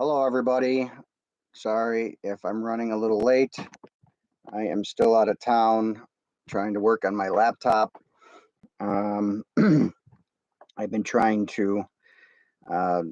Hello, everybody. Sorry if I'm running a little late. I am still out of town trying to work on my laptop. I've been trying to uh,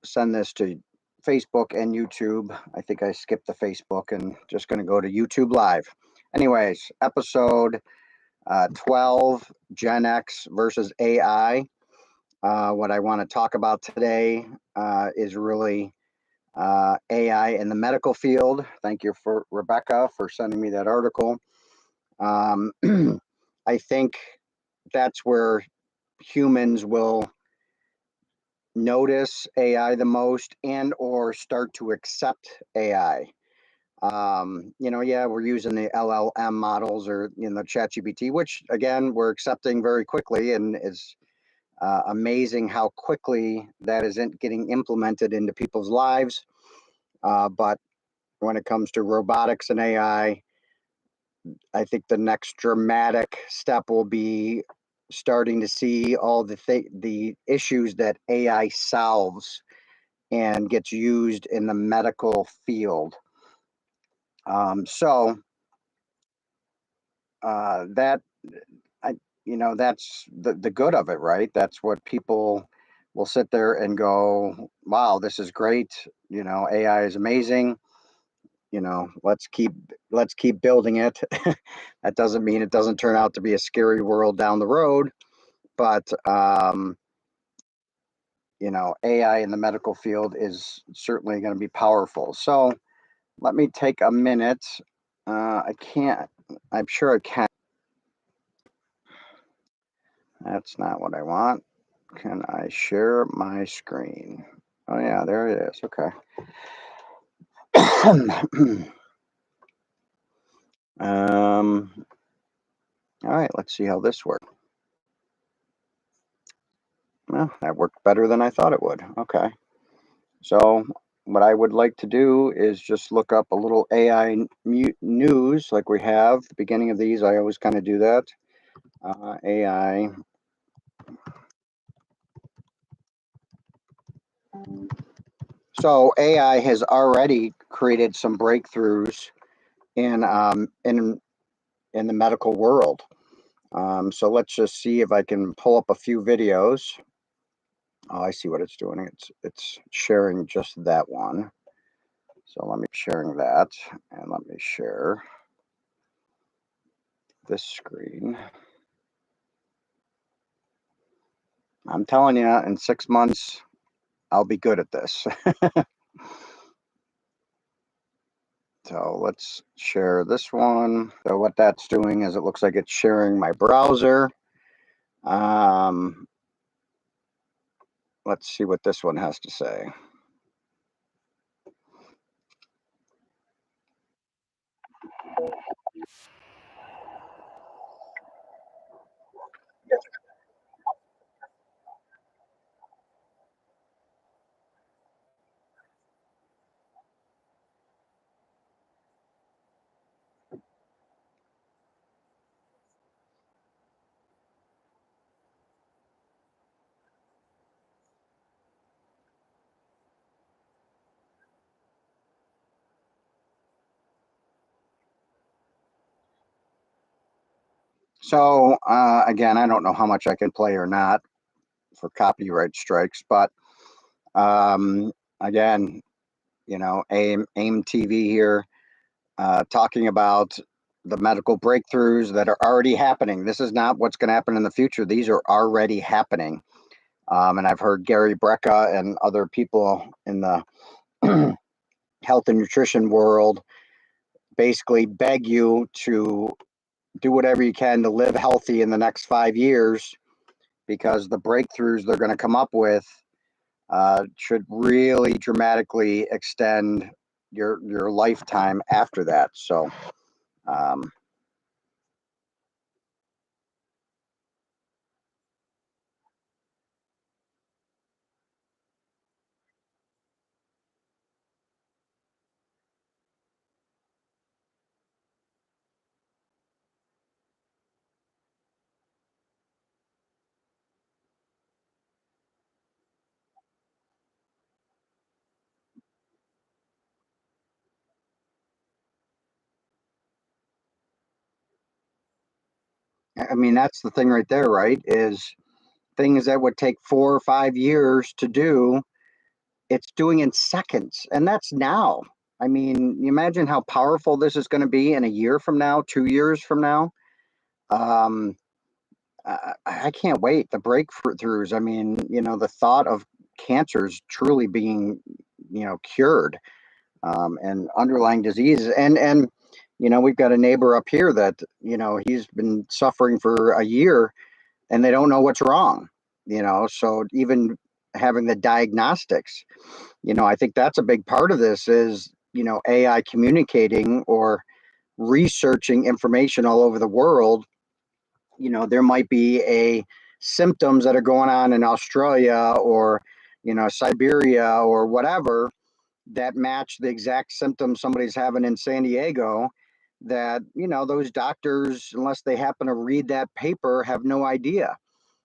send this to Facebook and YouTube. I think I skipped the Facebook and just going to go to YouTube Live. Anyways, episode 12, Gen X versus AI. What I want to talk about today is really AI in the medical field. Thank you for Rebecca for sending me that article. I think that's where humans will notice AI the most and or start to accept AI. Yeah, we're using the LLM models or ChatGPT, which again we're accepting very quickly, and is amazing how quickly that isn't getting implemented into people's lives. But when it comes to robotics and AI, I think the next dramatic step will be starting to see all the issues that AI solves and gets used in the medical field. So that I that's the good of it, right? That's what people will sit there and go, "Wow, this is great! AI is amazing. Let's keep building it." That doesn't mean it doesn't turn out to be a scary world down the road, but AI in the medical field is certainly going to be powerful. So let me take a minute. I can't. I'm sure I can. That's not what I want. Can I share my screen? Oh yeah, there it is. Okay. All right, let's see how this works. Well, that worked better than I thought it would. Okay. So what I would like to do is just look up a little AI news like we have. The beginning of these, I always kind of do that. AI. So AI has already created some breakthroughs in in the medical world. So let's just see if I can pull up a few videos. Oh, I see what it's doing. It's sharing just that one. So let me sharing that, and let me share this screen. I'm telling you, in 6 months, I'll be good at this. So let's share this one. So what that's doing is it looks like it's sharing my browser. Let's see what this one has to say. So again, I don't know how much I can play or not for copyright strikes, but again, AIM TV here, talking about the medical breakthroughs that are already happening. This is not what's going to happen in the future. These are already happening. And I've heard Gary Brecka and other people in the health and nutrition world basically beg you to do whatever you can to live healthy in the next 5 years, because the breakthroughs they're going to come up with should really dramatically extend your lifetime after that. So um, I mean, that's the thing right there, right? Is things that would take 4 or 5 years to do, it's doing in seconds. And that's now. I mean, you imagine how powerful this is going to be in a year from now, 2 years from now. Um, I can't wait. The breakthroughs. I mean, the thought of cancers truly being, cured, and underlying diseases. And we've got a neighbor up here that, he's been suffering for a year and they don't know what's wrong. So even having the diagnostics, I think that's a big part of this is, AI communicating or researching information all over the world. There might be a symptoms that are going on in Australia or, Siberia or whatever that match the exact symptoms somebody's having in San Diego, that, those doctors, unless they happen to read that paper, have no idea.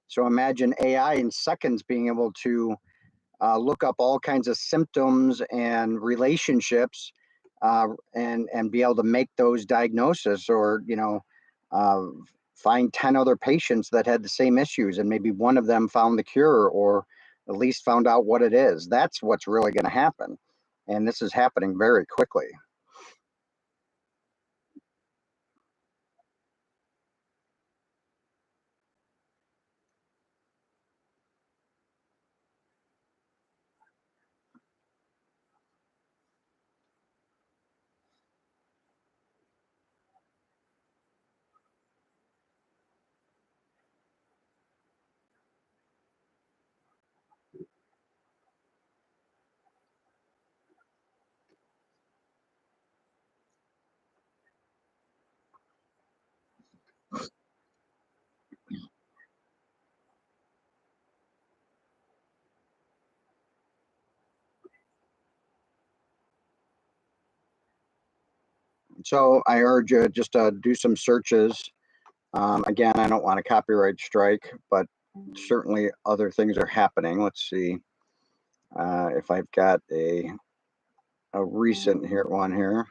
So imagine AI in seconds being able to look up all kinds of symptoms and relationships, and be able to make those diagnoses, or uh, find 10 other patients that had the same issues and maybe one of them found the cure, or at least found out what it is. That's what's really going to happen, and this is happening very quickly. So I urge you just to do some searches. Again, I don't want a copyright strike, but certainly other things are happening. Let's see if I've got a recent here one here.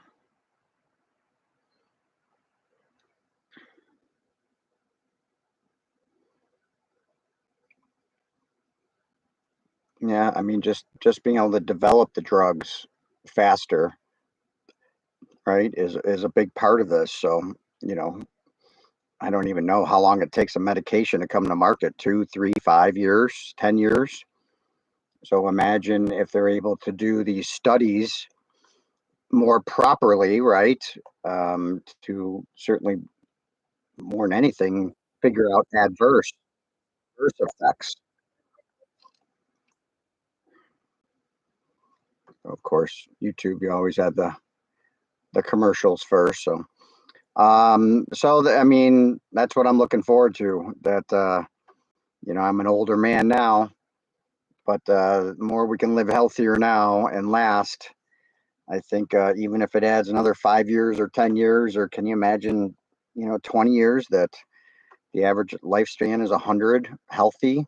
Yeah, I mean, just being able to develop the drugs faster, right, is a big part of this. So, you know, I don't even know how long it takes a medication to come to market, 2, 3, 5 years, 10 years. So imagine if they're able to do these studies more properly, right? To certainly, more than anything, figure out adverse effects. Of course, YouTube, you always have the commercials first. So I mean, that's what I'm looking forward to. That I'm an older man now, but the more we can live healthier now and last, I think even if it adds another 5 years or 10 years, or can you imagine, 20 years, that the average lifespan is 100, healthy.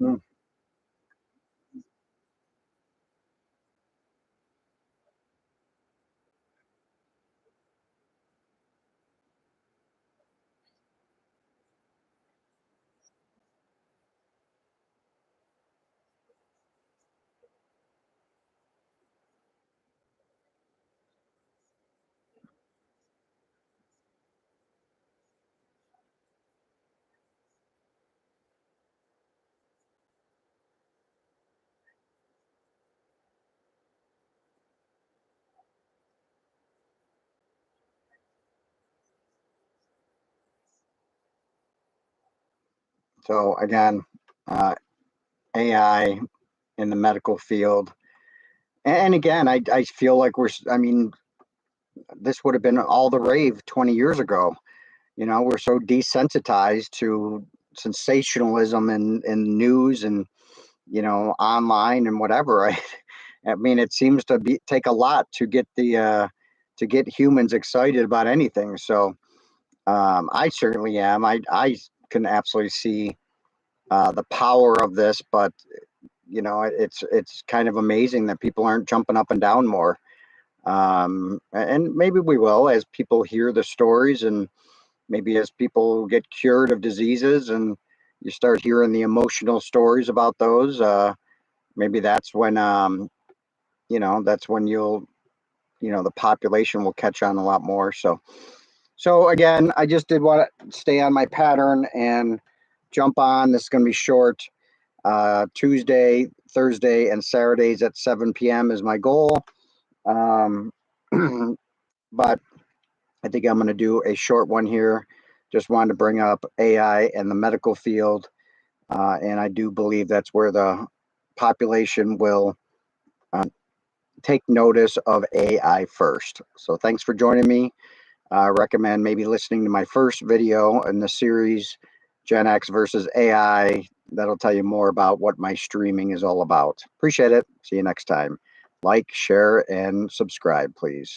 Mm. So again, uh, AI in the medical field, and again, I feel like I mean, this would have been all the rave 20 years ago. We're so desensitized to sensationalism and news and, online and whatever, right? I mean, it seems to take a lot to get to get humans excited about anything. So I certainly am. I can absolutely see the power of this, but it's kind of amazing that people aren't jumping up and down more. And maybe we will as people hear the stories, and maybe as people get cured of diseases and you start hearing the emotional stories about those. Maybe that's when that's when the population will catch on a lot more. So again, I just did want to stay on my pattern and jump on. This is going to be short. Tuesday, Thursday, and Saturdays at 7 p.m. is my goal. Um, but I think I'm going to do a short one here. Just wanted to bring up AI and the medical field. And I do believe that's where the population will take notice of AI first. So thanks for joining me. I recommend maybe listening to my first video in the series, Gen X versus AI. That'll tell you more about what my streaming is all about. Appreciate it. See you next time. Like, share, and subscribe, please.